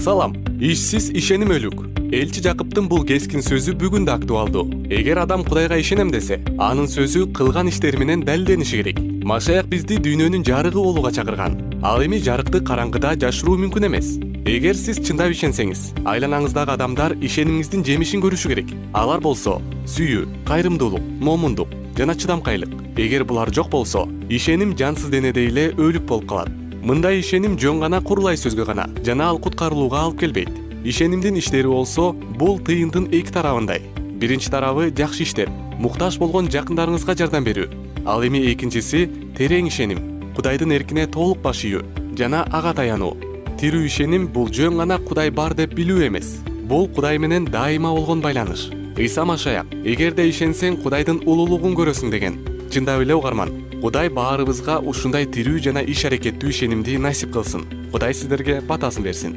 Салам. Ишсиз ишеним өлүк. Элчи Жакыптын бул кескин сөзү бүгүн да актуалдуу. Эгер адам Кудайга ишенем десе, анын сөзү кылган иштери менен далилдениши керек. Машаяк бизди дүйнөнүн жарыгы болууга чакырган. Ал эми жарыкты караңгыда жашыруу мүмкүн эмес. Эгер сиз чындап ишенсеңиз, айланаңыздагы адамдар ишенимиңиздин жемишин көрүшү керек. Алар болсо сүйүү, кайрымдуулук, момундук жана чыдамкайлык. Эгер булар жок болсо, ишеним жансыз денеде эле өлүк болуп калат. Мындай ишеним жөн гана курулай сөзгө гана жана ал куткарылууга алып келбейт. Ишенимдин иштери болсо, бул тыйындын эки тарабындай. Биринчи тарабы жакшы иштер, муктаж болгон жакындарыңызга жардам берүү. Ал эми экинчиси терең ишеним, Кудайдын эркине толук баш ийүү жана ага таянуу. Тирүү ишеним бул жөн гана Кудай бар деп билүү эмес. Бул Кудай менен дайыма болгон байланыш. Ыйса Машаяк, эгерде ишенсең Кудайдын улуулугун көрөсүң деген. Чындап эле угарман, Кудай баарыбызга ушундай тирүү жана иш аракеттүү ишенимди насип кылсын. Кудай сиздерге батасын берсин.